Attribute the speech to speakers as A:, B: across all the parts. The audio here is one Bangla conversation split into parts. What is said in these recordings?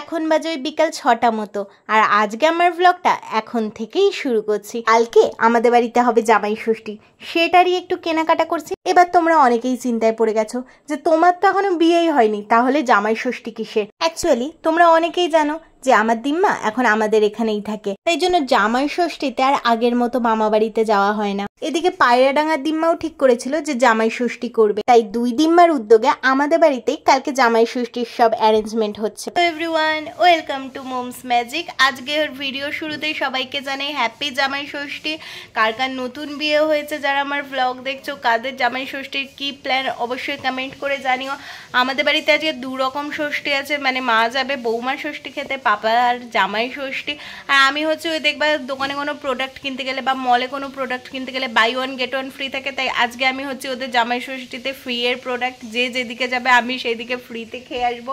A: এখন বাজে ওই বিকাল 6টা মতো, আর আজকে আমার ব্লগটা এখন থেকেই শুরু করছি। কালকে আমাদের বাড়িতে হবে জামাই ষষ্ঠী, সেটারই একটু কেনাকাটা করছি। এবার তোমরা অনেকেই চিন্তায় পড়ে গেছো যে তোমার তো এখনো বিয়েই হয়নি, তাহলে জামাই ষষ্ঠী কিসের। অ্যাকচুয়ালি তোমরা অনেকেই জানো যে আমার দিম্মা এখন আমাদের এখানেই থাকে, তাই জন্য জামাই ষষ্ঠীতে আর আগের মতো মামা বাড়িতে যাওয়া হয় না। এদিকে পায়রাডাঙ্গার দিম্মাও ঠিক করেছিল যে জামাই ষষ্ঠী করবে, তাই দুই দিম্মার উদ্যোগে আমাদের বাড়িতেই কালকে জামাই ষষ্ঠীর সব অ্যারেঞ্জমেন্ট হচ্ছে। Everyone, welcome to moms magic. আজকের ভিডিও শুরুতেই সবাইকে জানাই হ্যাপি জামাই ষষ্ঠী। কার কার নতুন বিয়ে হয়েছে, যারা আমার ব্লগ দেখছো, কাদের জামাই ষষ্ঠীর কি প্ল্যান অবশ্যই কমেন্ট করে জানিও। আমাদের বাড়িতে আজকে দু রকম ষষ্ঠী আছে, মানে মা যাবে বৌমার ষষ্ঠী খেতে, পাপা আর জামাই ষষ্ঠী। আর আমি হচ্ছে ওই দেখবা দোকানে কোনো প্রোডাক্ট কিনতে গেলে বা মলে কোনো প্রোডাক্ট কিনতে গেলে buy one get one free থাকে, তাই আজকে আমি হচ্ছে ওদের জামাই ষষ্ঠীতে ফ্রি এর প্রোডাক্ট, যে যেদিকে যাবে আমি সেই দিকে ফ্রিতে খেয়ে আসবো,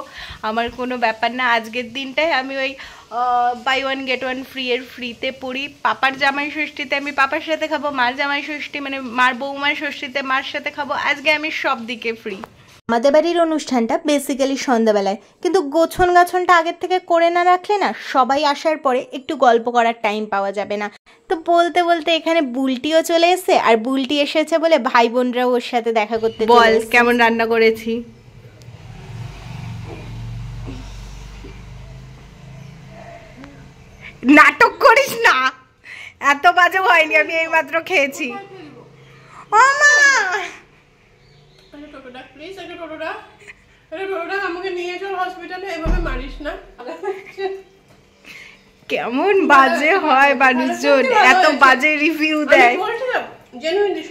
A: আমার কোনো ব্যাপার না। আজকের দিনটায় আমি ওই buy one get one free এর ফ্রিতে পড়ি। পাপার জামাই ষষ্ঠীতে আমি পাপার সাথে খাবো, মার জামাই ষষ্ঠী মানে মার বৌমার ষষ্ঠীতে মার সাথে খাবো। আজকে আমি সব দিকে ফ্রি। আমাদের বাড়ির অনুষ্ঠানটা বেসিক্যালি সন্ধ্যাবেলায়, কিন্তু গোছন গাছনটা আগের থেকে করে না রাখলে না সবাই আসার পরে একটু গল্প করার টাইম পাওয়া যাবে না। তো বলতে বলতে এখানে বুলটিও চলে এসেছে, আর বুলটি এসেছে বলে ভাই বোনরাও ওর সাথে দেখা করতে। বল কেমন রান্না করেছি। নাটক করিস না, এত বাজে হয়নি, আমি এইমাত্র খেয়েছি। ও মা, কেমন বাজে হয় মানুষজন, এত বাজে রিভিউ দেয়।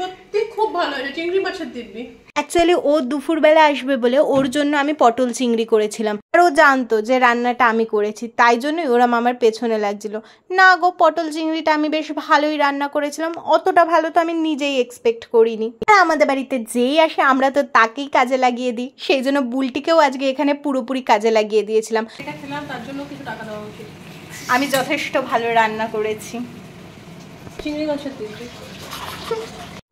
B: সত্যি খুব ভালো হয়েছে, চিংড়ি মাছের দিব্যি।
A: অ্যাকচুয়ালি ও দুপুরবেলা আসবে বলে ওর জন্য আমি পটল চিংড়ি করেছিলাম, আর ও জানতো যে রান্নাটা আমি করেছি, তাই জন্যই ওরা মামার পেছনে লাগছিল। না গো, পটল চিংড়িটা আমি বেশ ভালোই রান্না করেছিলাম, অতটা ভালো তো আমি নিজেই এক্সপেক্ট করিনি। আর আমাদের বাড়িতে যেই আসে আমরা তো তাকেই কাজে লাগিয়ে দিই, সেই জন্য বুলটিকেও আজকে এখানে পুরোপুরি কাজে লাগিয়ে দিয়েছিলাম।
B: এটা খেলাম, তার জন্য কিছু টাকা দেওয়া উচিত।
A: আমি যথেষ্ট ভালো রান্না করেছি।
B: চিংড়ি মাছের দিব্যি।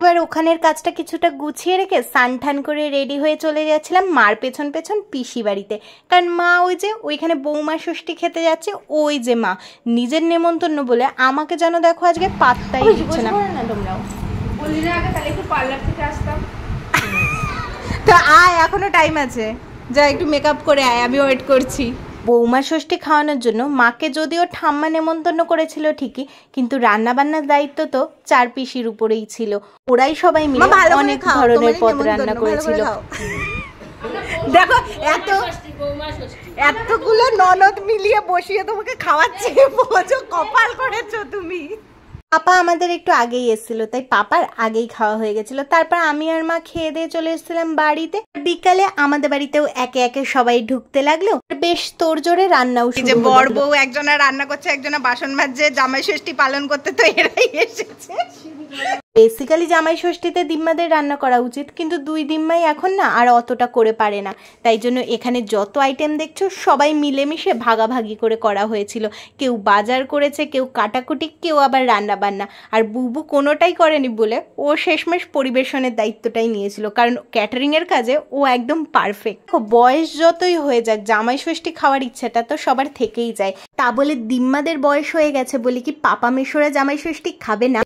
A: এবার ওখানের কাজটা কিছুটা গুছিয়ে রেখে স্নান টান করে রেডি হয়ে চলে যাচ্ছিলাম মার পেছন পেছন পিসি বাড়িতে, কারণ মা ওই যে ওইখানে বৌমা ষষ্ঠী খেতে যাচ্ছে। ওই যে মা নিজের নেমন্তন্ন বলে আমাকে যেন দেখো আজকে পাত্তাই দিচ্ছে না। তোমরাও
B: বললি না আগে, তাহলে একটু পার্লার থেকে আসতাম।
A: তো আয়, এখনো টাইম আছে, যা একটু মেকআপ করে আয়, আমি ওয়েট করছি। বৌমা ষষ্ঠী খাওয়ানোর জন্য মাকে যদিও ঠাম্মা নেমন্তন্ন করেছিল ঠিকই, কিন্তু রান্না বান্নার দায়িত্ব তো চার পিসির উপরেই ছিল। ওরাই সবাই মিলে অনেক ধরনের পদ রান্না করেছিল। দেখো এতগুলো ননদ মিলিয়ে বসিয়ে তোমাকে খাওয়াচ্ছে, বোঝো কপাল করেছো তুমি। পাপা আমাদের একটু আগেই এসেছিল, তাই পাপার আগেই খাওয়া হয়ে গেছিল। তারপর আমি আর মা খেয়ে দিয়ে চলে এসেছিলাম বাড়িতে। বিকালে আমাদের বাড়িতেও একে একে সবাই ঢুকতে লাগলো, বেশ তোড়জোড়ে রান্নাও শুরু হলো। বর বউ একজনা রান্না করছে, একজনা বাসন মাজছে, জামাই ষষ্ঠী পালন করতে তো এরাই এসেছে। বেসিক্যালি জামাই ষষ্ঠীতে দিম্মাদের রান্না করা উচিত, কিন্তু দুই দিম্মাই এখন না আর অতটা করে পারে না, তাই জন্য এখানে যত আইটেম দেখছো সবাই মিলেমিশে ভাগাভাগি করে করা হয়েছিল। কেউ বাজার করেছে, কেউ কাটাকুটি, কেউ আবার রান্না বান্না। আর বুবু কোনোটাই করেনি বলে ও শেষমেশ পরিবেশনের দায়িত্বটাই নিয়েছিল, কারণ ক্যাটারিং এর কাজে ও একদম পারফেক্ট। বয়স যতই হয়ে যাক, জামাই ষষ্ঠী খাওয়ার ইচ্ছাটা তো সবার থেকেই যায়। তা বলে দিম্মাদের বয়স হয়ে গেছে বলে কি পাপা মেশোরা জামাই ষষ্ঠী খাবে না?